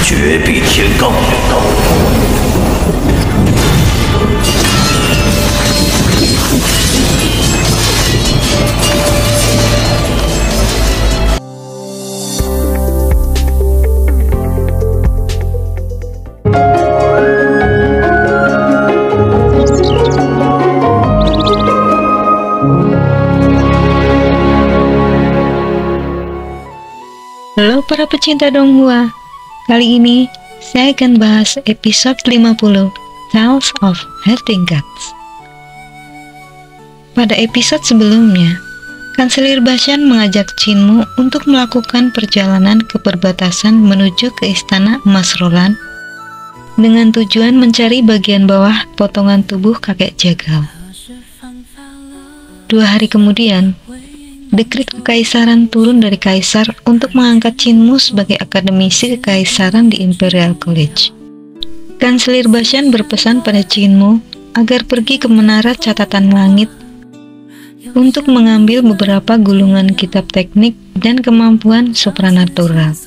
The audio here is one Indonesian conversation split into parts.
绝壁天罡人道。Halo para pecinta Donghua, kali ini saya akan bahas episode 50, Tales of Hating Gods. Pada episode sebelumnya, Kanselir Bashan mengajak Chinmu untuk melakukan perjalanan ke perbatasan menuju ke Istana Emas Roland dengan tujuan mencari bagian bawah potongan tubuh kakek jagal. 2 hari kemudian, dekret kekaisaran turun dari kaisar untuk mengangkat Chinmu sebagai akademisi kekaisaran di Imperial College. Kanselir Bashan berpesan pada Chinmu agar pergi ke menara catatan langit untuk mengambil beberapa gulungan kitab teknik dan kemampuan supranatural.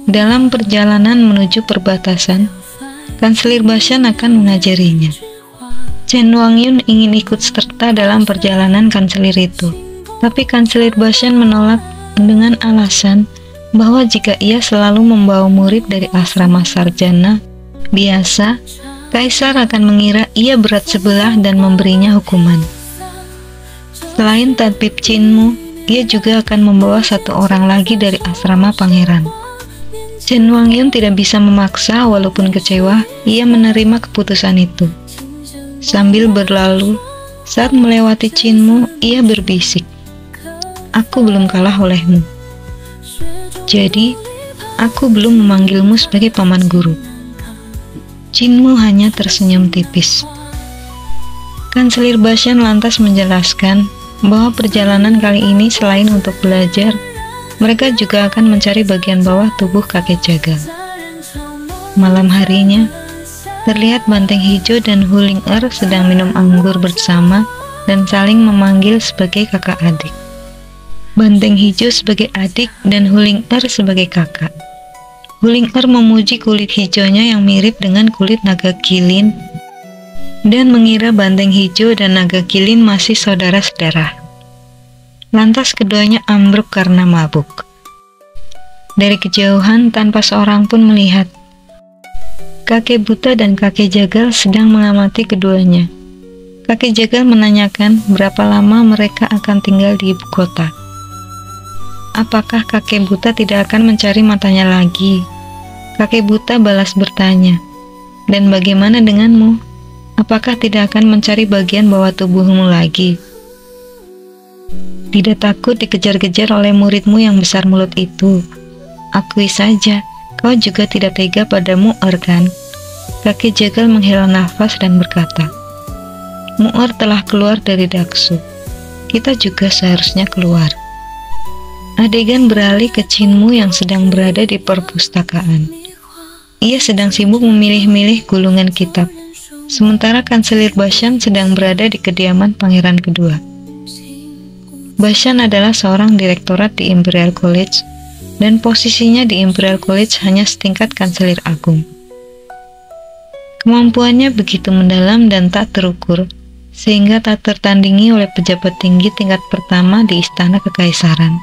Dalam perjalanan menuju perbatasan, Kanselir Bashan akan mengajarinya. Chen Wangyun ingin ikut serta dalam perjalanan kanselir itu. Tapi Kanselir Bashan menolak dengan alasan bahwa jika ia selalu membawa murid dari asrama sarjana biasa, kaisar akan mengira ia berat sebelah dan memberinya hukuman. Selain tabib Chinmu, ia juga akan membawa 1 orang lagi dari asrama pangeran. Chen Wangyun tidak bisa memaksa, walaupun kecewa, ia menerima keputusan itu. Sambil berlalu, saat melewati Chinmu, ia berbisik, "Aku belum kalah olehmu. Jadi, aku belum memanggilmu sebagai paman guru." Chinmu hanya tersenyum tipis. Kanselir Bashan lantas menjelaskan bahwa perjalanan kali ini selain untuk belajar, mereka juga akan mencari bagian bawah tubuh kakek jagal. Malam harinya, terlihat Banteng Hijau dan Huling Er sedang minum anggur bersama dan saling memanggil sebagai kakak adik. Banteng Hijau sebagai adik dan Huling Er sebagai kakak. Huling Er memuji kulit hijaunya yang mirip dengan kulit naga kilin dan mengira Banteng Hijau dan naga kilin masih saudara-saudara. Lantas keduanya ambruk karena mabuk. Dari kejauhan tanpa seorang pun melihat, kakek buta dan kakek jagal sedang mengamati keduanya. Kakek jagal menanyakan berapa lama mereka akan tinggal di ibu kota. Apakah kakek buta tidak akan mencari matanya lagi? Kakek buta balas bertanya, "Dan bagaimana denganmu? Apakah tidak akan mencari bagian bawah tubuhmu lagi?" "Tidak takut dikejar-kejar oleh muridmu yang besar mulut itu. Akui saja, kau juga tidak tega pada Mu'er, kan?" Kakek jagal menghela nafas dan berkata, "Mu'er telah keluar dari Daksu. Kita juga seharusnya keluar." Adegan beralih ke Chinmu yang sedang berada di perpustakaan. Ia sedang sibuk memilih-milih gulungan kitab, sementara Kanselir Bashan sedang berada di kediaman pangeran kedua. Bashan adalah seorang direktorat di Imperial College, dan posisinya di Imperial College hanya setingkat Kanselir Agung. Kemampuannya begitu mendalam dan tak terukur, sehingga tak tertandingi oleh pejabat tinggi tingkat pertama di Istana Kekaisaran.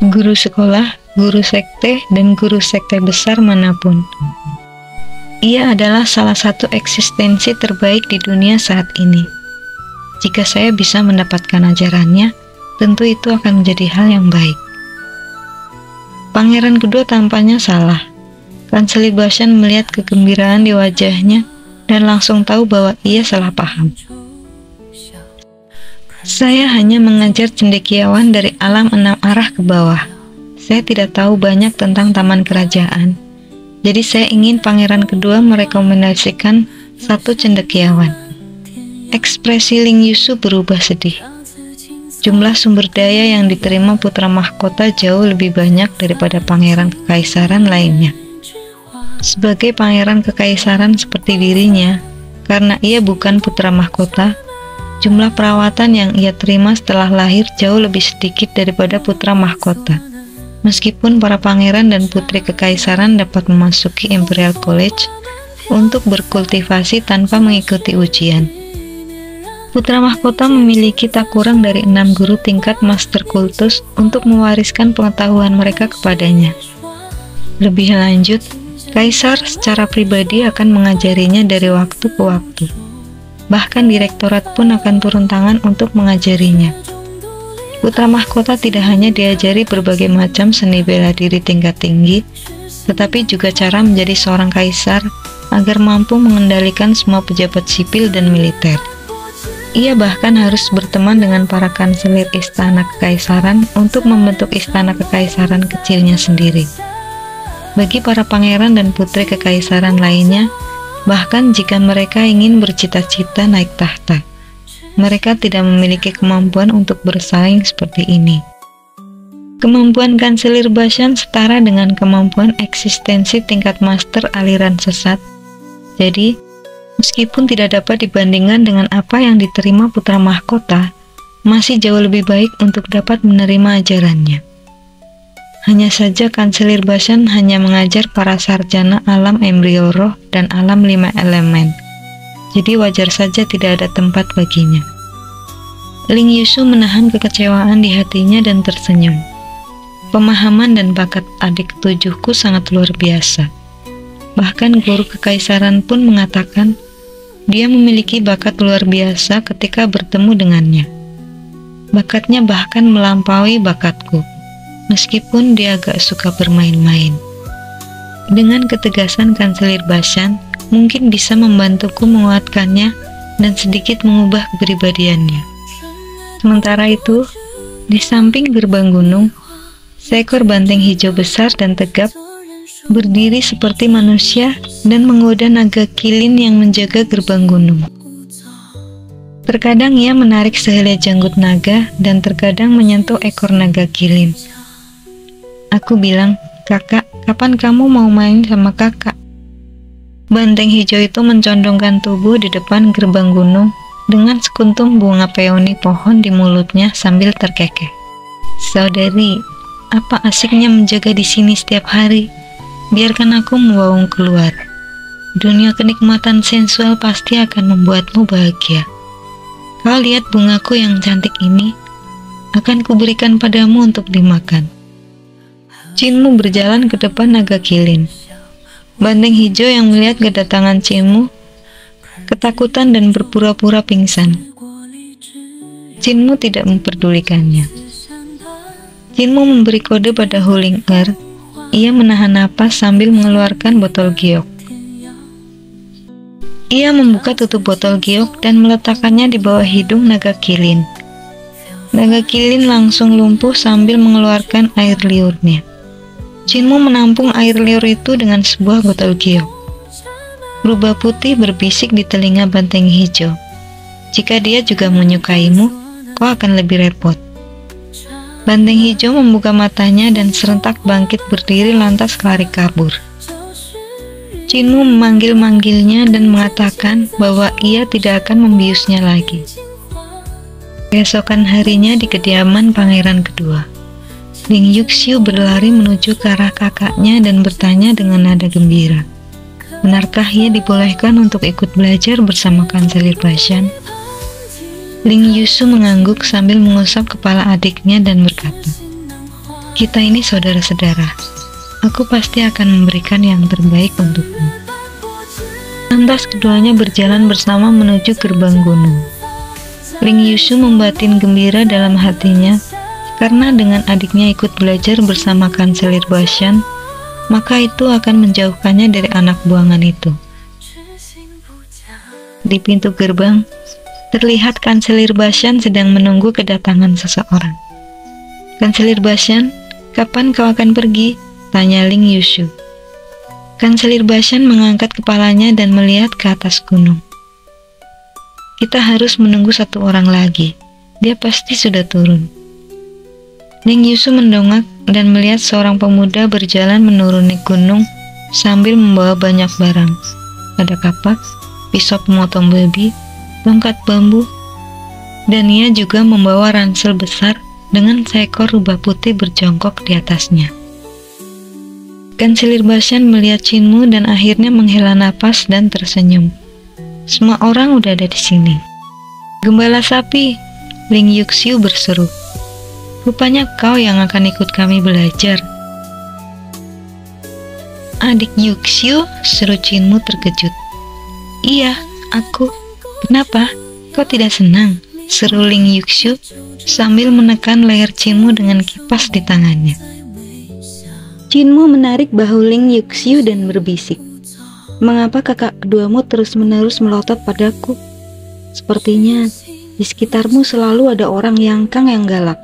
Guru sekolah, guru sekte, dan guru sekte besar manapun. Ia adalah salah satu eksistensi terbaik di dunia saat ini. Jika saya bisa mendapatkan ajarannya, tentu itu akan menjadi hal yang baik. Pangeran kedua tampaknya salah. Kanselir Bashan melihat kegembiraan di wajahnya dan langsung tahu bahwa ia salah paham. "Saya hanya mengajar cendekiawan dari alam 6 arah ke bawah. Saya tidak tahu banyak tentang taman kerajaan. Jadi saya ingin pangeran kedua merekomendasikan 1 cendekiawan." Ekspresi Ling Yusu berubah sedih. Jumlah sumber daya yang diterima putra mahkota jauh lebih banyak daripada pangeran kekaisaran lainnya. Sebagai pangeran kekaisaran seperti dirinya, karena ia bukan putra mahkota, jumlah perawatan yang ia terima setelah lahir jauh lebih sedikit daripada putra mahkota. meskipun para pangeran dan putri kekaisaran dapat memasuki Imperial College untuk berkultivasi tanpa mengikuti ujian. Putra mahkota memiliki tak kurang dari 6 guru tingkat Master Kultus untuk mewariskan pengetahuan mereka kepadanya. Lebih lanjut, Kaisar secara pribadi akan mengajarinya dari waktu ke waktu. Bahkan direktorat pun akan turun tangan untuk mengajarinya. Putra mahkota tidak hanya diajari berbagai macam seni bela diri tingkat tinggi, tetapi juga cara menjadi seorang kaisar agar mampu mengendalikan semua pejabat sipil dan militer. Ia bahkan harus berteman dengan para kanselir istana kekaisaran untuk membentuk istana kekaisaran kecilnya sendiri. Bagi para pangeran dan putri kekaisaran lainnya, bahkan jika mereka ingin bercita-cita naik tahta, mereka tidak memiliki kemampuan untuk bersaing seperti ini. Kemampuan Kanselir Bashan setara dengan kemampuan eksistensi tingkat master aliran sesat. Jadi, meskipun tidak dapat dibandingkan dengan apa yang diterima putra mahkota, masih jauh lebih baik untuk dapat menerima ajarannya. Hanya saja Kanselir Bashan hanya mengajar para sarjana alam embrio roh dan alam 5 elemen. Jadi wajar saja tidak ada tempat baginya. Ling Yushu menahan kekecewaan di hatinya dan tersenyum. Pemahaman dan bakat adik ketujuhku sangat luar biasa. Bahkan guru kekaisaran pun mengatakan dia memiliki bakat luar biasa ketika bertemu dengannya. Bakatnya bahkan melampaui bakatku, meskipun dia agak suka bermain-main. Dengan ketegasan Kanselir Bashan, mungkin bisa membantuku menguatkannya dan sedikit mengubah kepribadiannya. Sementara itu, di samping gerbang gunung, seekor banteng hijau besar dan tegap berdiri seperti manusia dan menggoda naga kilin yang menjaga gerbang gunung. Terkadang ia menarik sehelai janggut naga dan terkadang menyentuh ekor naga kilin. Aku bilang, "Kakak, kapan kamu mau main sama kakak?" Banteng hijau itu mencondongkan tubuh di depan gerbang gunung dengan sekuntum bunga peoni pohon di mulutnya sambil terkekeh. "Saudari, apa asiknya menjaga di sini setiap hari? Biarkan aku membawamu keluar. Dunia kenikmatan sensual pasti akan membuatmu bahagia. Kau lihat bungaku yang cantik ini, akan kuberikan padamu untuk dimakan." Chinmu berjalan ke depan naga kilin. Banteng hijau yang melihat kedatangan Chinmu ketakutan dan berpura-pura pingsan. Chinmu tidak memperdulikannya. Chinmu memberi kode pada Huling Er. Ia menahan napas sambil mengeluarkan botol giok. Ia membuka tutup botol giok dan meletakkannya di bawah hidung naga kilin. Naga kilin langsung lumpuh sambil mengeluarkan air liurnya. Chinmu menampung air liur itu dengan sebuah botol giok. Rubah putih berbisik di telinga banteng hijau. "Jika dia juga menyukaimu, kau akan lebih repot." Banteng hijau membuka matanya dan serentak bangkit berdiri lantas lari kabur. Chinmu memanggil-manggilnya dan mengatakan bahwa ia tidak akan membiusnya lagi. Keesokan harinya di kediaman pangeran kedua, Ling Yuxiu berlari menuju ke arah kakaknya dan bertanya dengan nada gembira, benarkah ia dibolehkan untuk ikut belajar bersama Kanselir Bashan? Ling Yushu mengangguk sambil mengusap kepala adiknya dan berkata, "Kita ini saudara-saudara. Aku pasti akan memberikan yang terbaik untukmu." Lantas keduanya berjalan bersama menuju gerbang gunung. Ling Yushu membatin gembira dalam hatinya karena dengan adiknya ikut belajar bersama Kanselir Bashan, maka itu akan menjauhkannya dari anak buangan itu. Di pintu gerbang, terlihat Kanselir Bashan sedang menunggu kedatangan seseorang. "Kanselir Bashan, kapan kau akan pergi?" tanya Ling Yushu. Kanselir Bashan mengangkat kepalanya dan melihat ke atas gunung. "Kita harus menunggu satu orang lagi. Dia pasti sudah turun." Ling Yushu mendongak dan melihat seorang pemuda berjalan menuruni gunung sambil membawa banyak barang. Ada kapak, pisau pemotong babi, tongkat bambu, dan ia juga membawa ransel besar dengan seekor rubah putih berjongkok di atasnya. Kanselir Bashan melihat Chinmu dan akhirnya menghela napas dan tersenyum. Semua orang udah ada di sini. Gembala sapi, Ling Yuxiu berseru. Rupanya kau yang akan ikut kami belajar. Adik Yuxiu, seru Chinmu terkejut. Iya, aku. Kenapa? Kau tidak senang? Seru Ling Yuxiu sambil menekan leher Chinmu dengan kipas di tangannya. Chinmu menarik bahu Ling Yuxiu dan berbisik. Mengapa kakak keduamu terus-menerus melotot padaku? Sepertinya di sekitarmu selalu ada orang yangkang yang galak.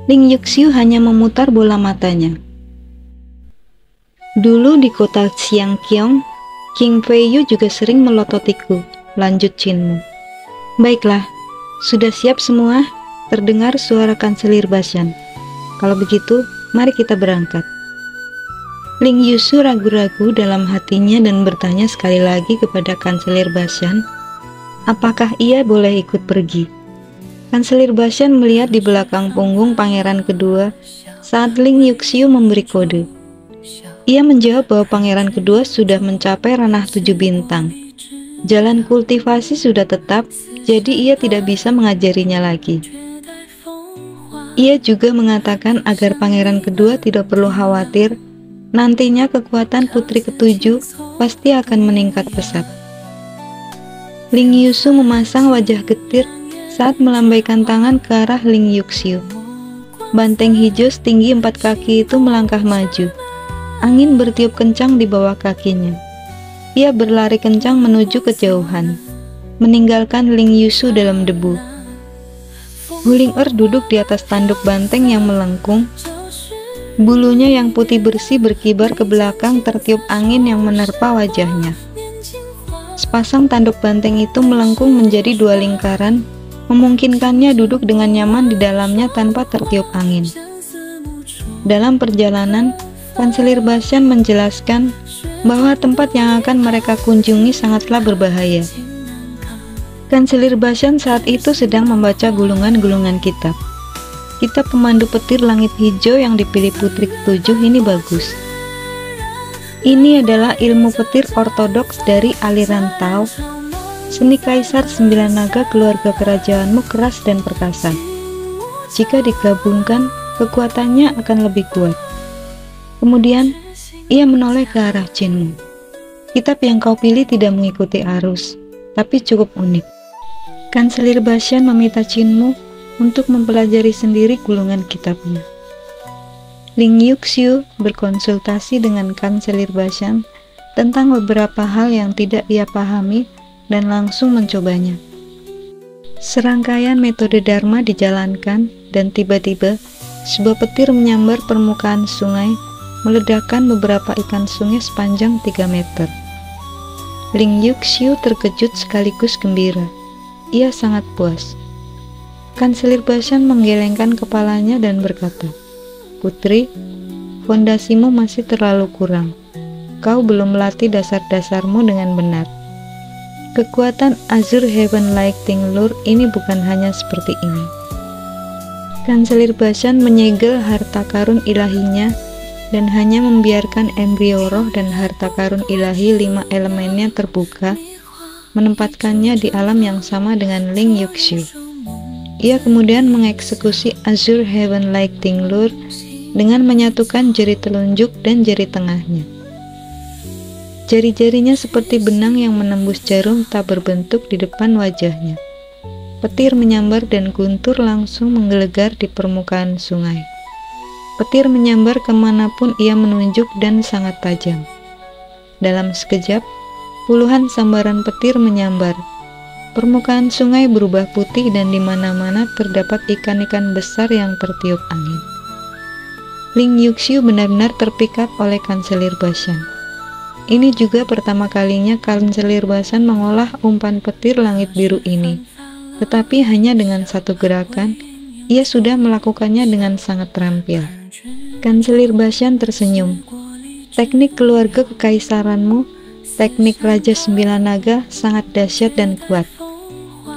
Ling Yuxiu hanya memutar bola matanya. Dulu di kota Xiangqiong, King Feiyu juga sering melototiku, lanjut Chinmu. Baiklah, sudah siap semua? Terdengar suara Kanselir Bashan. Kalau begitu, mari kita berangkat. Ling Yuxiu ragu-ragu dalam hatinya dan bertanya sekali lagi kepada Kanselir Bashan, apakah ia boleh ikut pergi? Kanselir Bashan melihat di belakang punggung pangeran kedua saat Ling Yuxiu memberi kode. Ia menjawab bahwa pangeran kedua sudah mencapai ranah 7 bintang. Jalan kultivasi sudah tetap, jadi ia tidak bisa mengajarinya lagi. Ia juga mengatakan agar pangeran kedua tidak perlu khawatir, nantinya kekuatan putri ketujuh pasti akan meningkat pesat. Ling Yuxiu memasang wajah getir saat melambaikan tangan ke arah Ling Yuxiu. Banteng hijau setinggi 4 kaki itu melangkah maju. Angin bertiup kencang di bawah kakinya. Ia berlari kencang menuju kejauhan, meninggalkan Ling Yuxiu dalam debu. Wuling duduk di atas tanduk banteng yang melengkung. Bulunya yang putih bersih berkibar ke belakang tertiup angin yang menerpa wajahnya. Sepasang tanduk banteng itu melengkung menjadi 2 lingkaran, memungkinkannya duduk dengan nyaman di dalamnya tanpa tertiup angin. Dalam perjalanan, Kanselir Bashan menjelaskan bahwa tempat yang akan mereka kunjungi sangatlah berbahaya. Kanselir Bashan saat itu sedang membaca gulungan-gulungan kitab. Kitab pemandu petir langit hijau yang dipilih putri ketujuh ini bagus. Ini adalah ilmu petir ortodoks dari aliran Tao. Seni Kaisar 9 Naga keluarga kerajaanmu keras dan perkasa. Jika digabungkan, kekuatannya akan lebih kuat. Kemudian, ia menoleh ke arah Chinmu. Kitab yang kau pilih tidak mengikuti arus, tapi cukup unik. Kanselir Bashan meminta Chinmu untuk mempelajari sendiri gulungan kitabnya. Ling Yuxiu berkonsultasi dengan Kanselir Bashan tentang beberapa hal yang tidak ia pahami dan langsung mencobanya. Serangkaian metode Dharma dijalankan dan tiba-tiba sebuah petir menyambar permukaan sungai, meledakkan beberapa ikan sungai sepanjang 3 meter. Ling Yuxiu terkejut sekaligus gembira. Ia sangat puas. Kanselir Bashan menggelengkan kepalanya dan berkata, Putri, fondasimu masih terlalu kurang. Kau belum melatih dasar-dasarmu dengan benar. Kekuatan Azure Heaven Lightning Lure ini bukan hanya seperti ini. Kanselir Bashan menyegel harta karun ilahinya dan hanya membiarkan embrio roh dan harta karun ilahi 5 elemennya terbuka, menempatkannya di alam yang sama dengan Ling Yuxiu. Ia kemudian mengeksekusi Azure Heaven Lightning Lure dengan menyatukan jari telunjuk dan jari tengahnya. Jari-jarinya seperti benang yang menembus jarum tak berbentuk di depan wajahnya. Petir menyambar dan guntur langsung menggelegar di permukaan sungai. Petir menyambar kemanapun ia menunjuk dan sangat tajam. Dalam sekejap, puluhan sambaran petir menyambar. Permukaan sungai berubah putih dan di mana-mana terdapat ikan-ikan besar yang tertiup angin. Ling Yuxiu benar-benar terpikat oleh Kanselir Bashan. Ini juga pertama kalinya Kanselir Bashan mengolah umpan petir langit biru ini, tetapi hanya dengan satu gerakan, ia sudah melakukannya dengan sangat terampil. Kanselir Bashan tersenyum. Teknik keluarga kekaisaranmu, teknik Raja 9 Naga sangat dahsyat dan kuat.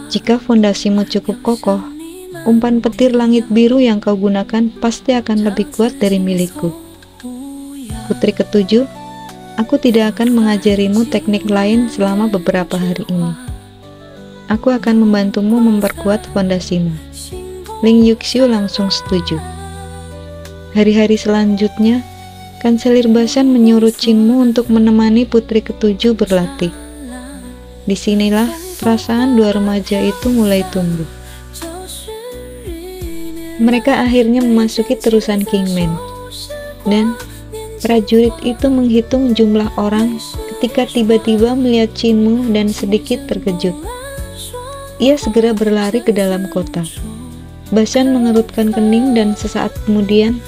Jika fondasimu cukup kokoh, umpan petir langit biru yang kau gunakan pasti akan lebih kuat dari milikku. Putri ketujuh, aku tidak akan mengajarimu teknik lain selama beberapa hari ini. Aku akan membantumu memperkuat fondasimu. Ling Yuxiu langsung setuju. Hari-hari selanjutnya, Kanselir Bashan menyuruh Qinmu untuk menemani putri ketujuh berlatih. Disinilah perasaan dua remaja itu mulai tumbuh. Mereka akhirnya memasuki terusan Kingman, dan prajurit itu menghitung jumlah orang ketika tiba-tiba melihat Qinmu dan sedikit terkejut. Ia segera berlari ke dalam kota. Bashan mengerutkan kening dan sesaat kemudian,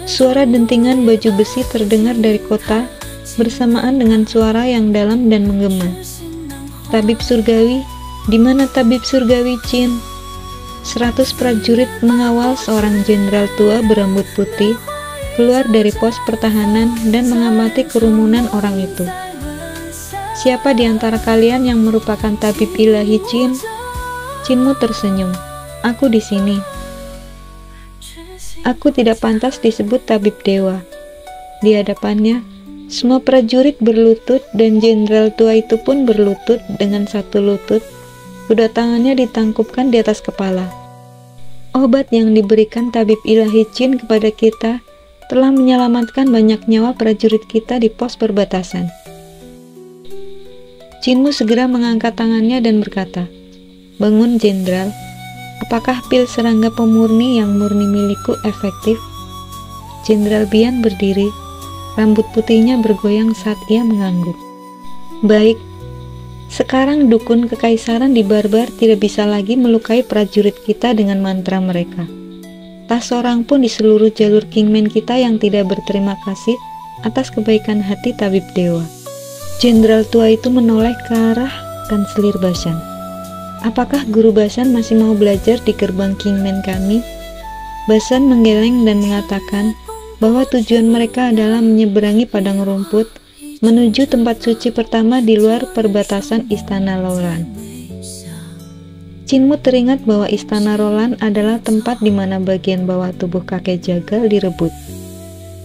suara dentingan baju besi terdengar dari kota bersamaan dengan suara yang dalam dan menggema. Tabib surgawi, di mana tabib surgawi Qin? 100 prajurit mengawal seorang jenderal tua berambut putih keluar dari pos pertahanan dan mengamati kerumunan orang itu. Siapa di antara kalian yang merupakan tabib ilahi Qin? Qinmu tersenyum. Aku di sini. Aku tidak pantas disebut tabib dewa. Di hadapannya, semua prajurit berlutut dan jenderal tua itu pun berlutut dengan satu lutut. Kedua tangannya ditangkupkan di atas kepala. Obat yang diberikan tabib ilahi Qin kepada kita telah menyelamatkan banyak nyawa prajurit kita di pos perbatasan. Qinmu segera mengangkat tangannya dan berkata, "Bangun, jenderal. Apakah pil serangga pemurni yang murni milikku efektif?" Jenderal Bian berdiri, rambut putihnya bergoyang saat ia mengangguk. "Baik, sekarang dukun kekaisaran di Barbar tidak bisa lagi melukai prajurit kita dengan mantra mereka. Tak seorang pun di seluruh jalur Kingman kita yang tidak berterima kasih atas kebaikan hati tabib dewa." Jenderal tua itu menoleh ke arah Kanselir Bashan. "Apakah Guru Bashan masih mau belajar di gerbang Kingman kami?" Bashan menggeleng dan mengatakan bahwa tujuan mereka adalah menyeberangi padang rumput menuju tempat suci pertama di luar perbatasan Istana Roland. Qinmu teringat bahwa Istana Roland adalah tempat di mana bagian bawah tubuh kakek jagal direbut.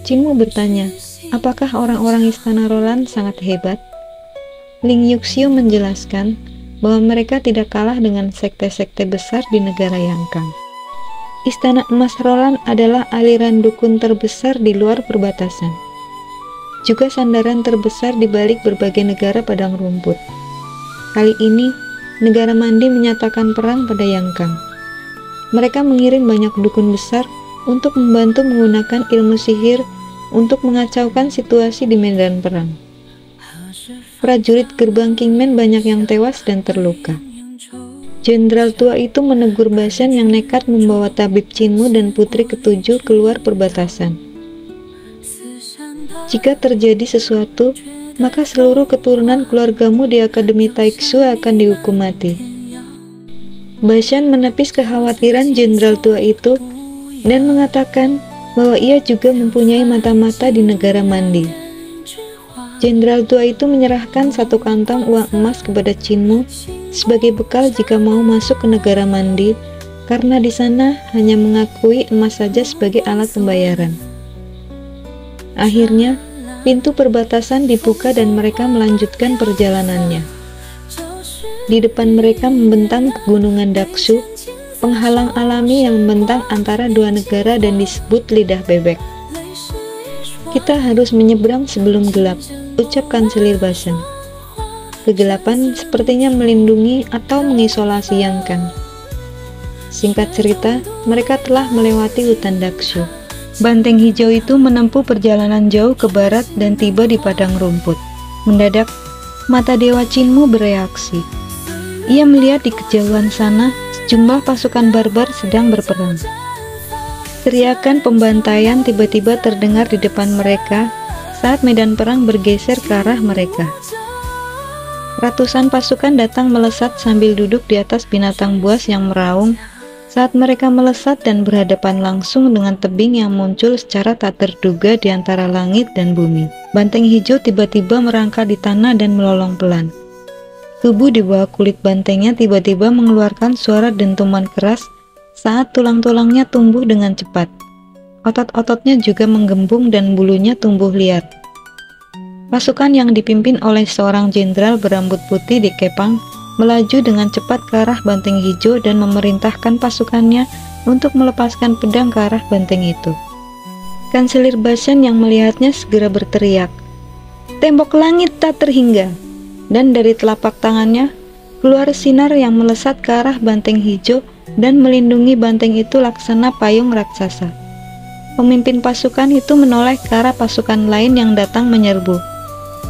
Qinmu bertanya, apakah orang-orang Istana Roland sangat hebat? Ling Yuxiu menjelaskan bahwa mereka tidak kalah dengan sekte-sekte besar di negara Yangkang. Istana Emas Roland adalah aliran dukun terbesar di luar perbatasan, juga sandaran terbesar di balik berbagai negara padang rumput. Kali ini, negara Mandi menyatakan perang pada Yangkang. Mereka mengirim banyak dukun besar untuk membantu menggunakan ilmu sihir untuk mengacaukan situasi di medan perang. Prajurit gerbang Kingman banyak yang tewas dan terluka. Jenderal tua itu menegur Bashan yang nekat membawa tabib Qinmu dan putri ketujuh keluar perbatasan. "Jika terjadi sesuatu, maka seluruh keturunan keluargamu di Akademi Taixu akan dihukum mati." Bashan menepis kekhawatiran jenderal tua itu dan mengatakan bahwa ia juga mempunyai mata-mata di negara Mandi. Jenderal tua itu menyerahkan satu kantong uang emas kepada Qinmu sebagai bekal jika mau masuk ke negara Mandi, karena di sana hanya mengakui emas saja sebagai alat pembayaran. Akhirnya, pintu perbatasan dibuka dan mereka melanjutkan perjalanannya. Di depan mereka membentang pegunungan Daksu, penghalang alami yang membentang antara dua negara dan disebut lidah bebek. "Kita harus menyeberang sebelum gelap," ucap Kanselir Bashan. Kegelapan sepertinya melindungi atau mengisolasi Yangkang. Singkat cerita, mereka telah melewati hutan Daksu. Banteng hijau itu menempuh perjalanan jauh ke barat dan tiba di padang rumput. Mendadak, mata Dewa Qinmu bereaksi. Ia melihat di kejauhan sana sejumlah pasukan barbar sedang berperang. Teriakan pembantaian tiba-tiba terdengar di depan mereka saat medan perang bergeser ke arah mereka. Ratusan pasukan datang melesat sambil duduk di atas binatang buas yang meraung saat mereka melesat dan berhadapan langsung dengan tebing yang muncul secara tak terduga di antara langit dan bumi. Banteng hijau tiba-tiba merangkak di tanah dan melolong pelan. Tubuh di bawah kulit bantengnya tiba-tiba mengeluarkan suara dentuman keras saat tulang-tulangnya tumbuh dengan cepat. Otot-ototnya juga menggembung dan bulunya tumbuh liar. Pasukan yang dipimpin oleh seorang jenderal berambut putih dikepang melaju dengan cepat ke arah banteng hijau dan memerintahkan pasukannya untuk melepaskan pedang ke arah banteng itu. Kanselir Bashan yang melihatnya segera berteriak, "Tembok langit tak terhingga!" Dan dari telapak tangannya keluar sinar yang melesat ke arah banteng hijau dan melindungi banteng itu laksana payung raksasa. Pemimpin pasukan itu menoleh ke arah pasukan lain yang datang menyerbu.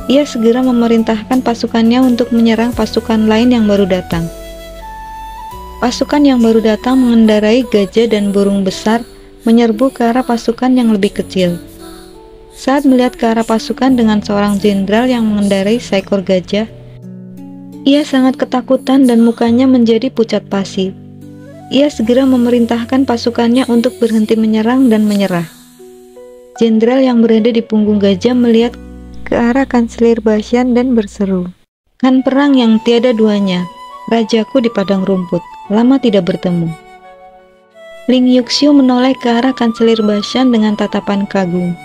Ia segera memerintahkan pasukannya untuk menyerang pasukan lain yang baru datang. Pasukan yang baru datang mengendarai gajah dan burung besar menyerbu ke arah pasukan yang lebih kecil. Saat melihat ke arah pasukan dengan seorang jenderal yang mengendarai seekor gajah, ia sangat ketakutan dan mukanya menjadi pucat pasi. Ia segera memerintahkan pasukannya untuk berhenti menyerang dan menyerah. Jenderal yang berada di punggung gajah melihat ke arah Kanselir Bashan dan berseru, "Kan perang yang tiada duanya, rajaku di padang rumput, lama tidak bertemu." Ling Yuxiu menoleh ke arah Kanselir Bashan dengan tatapan kagum.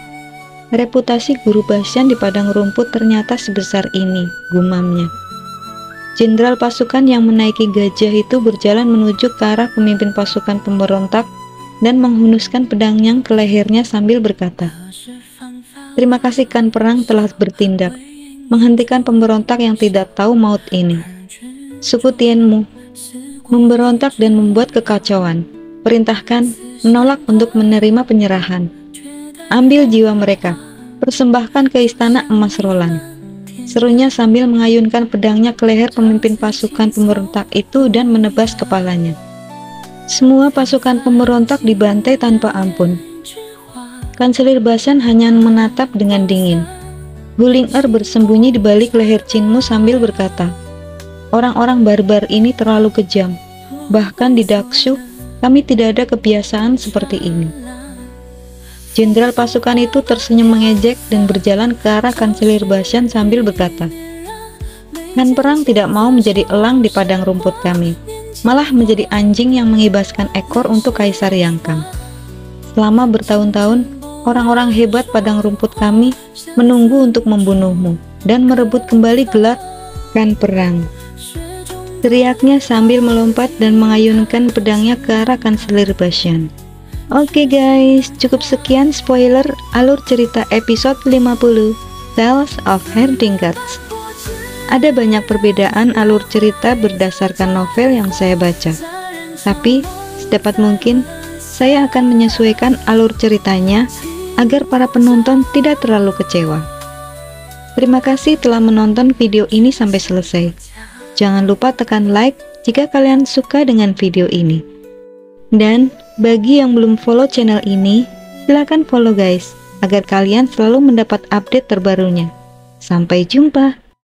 "Reputasi guru Bashan di padang rumput ternyata sebesar ini," gumamnya. Jenderal pasukan yang menaiki gajah itu berjalan menuju ke arah pemimpin pasukan pemberontak dan menghunuskan pedangnya ke lehernya sambil berkata, "Terima kasih Kan Perang telah bertindak, menghentikan pemberontak yang tidak tahu maut ini. Suku Tianmu memberontak dan membuat kekacauan. Perintahkan menolak untuk menerima penyerahan. Ambil jiwa mereka, persembahkan ke istana emas Roland," serunya sambil mengayunkan pedangnya ke leher pemimpin pasukan pemberontak itu dan menebas kepalanya. Semua pasukan pemberontak dibantai tanpa ampun. Kanselir Bashan hanya menatap dengan dingin. Guling-er bersembunyi di balik leher Qinmu sambil berkata, "Orang-orang barbar ini terlalu kejam. Bahkan di Dakshu, kami tidak ada kebiasaan seperti ini." Jenderal pasukan itu tersenyum mengejek dan berjalan ke arah Kanselir Bashan sambil berkata, "Kan Perang tidak mau menjadi elang di padang rumput kami, malah menjadi anjing yang mengibaskan ekor untuk Kaisar Yang Kang. Selama bertahun-tahun, orang-orang hebat padang rumput kami menunggu untuk membunuhmu dan merebut kembali gelar Kan Perang," teriaknya sambil melompat dan mengayunkan pedangnya ke arah Kanselir Bashan. Oke guys, cukup sekian spoiler alur cerita episode 50 Tales of Herdingards. Ada banyak perbedaan alur cerita berdasarkan novel yang saya baca, tapi sedapat mungkin saya akan menyesuaikan alur ceritanya agar para penonton tidak terlalu kecewa. Terima kasih telah menonton video ini sampai selesai. Jangan lupa tekan like jika kalian suka dengan video ini. Dan bagi yang belum follow channel ini, silahkan follow guys, agar kalian selalu mendapat update terbarunya. Sampai jumpa!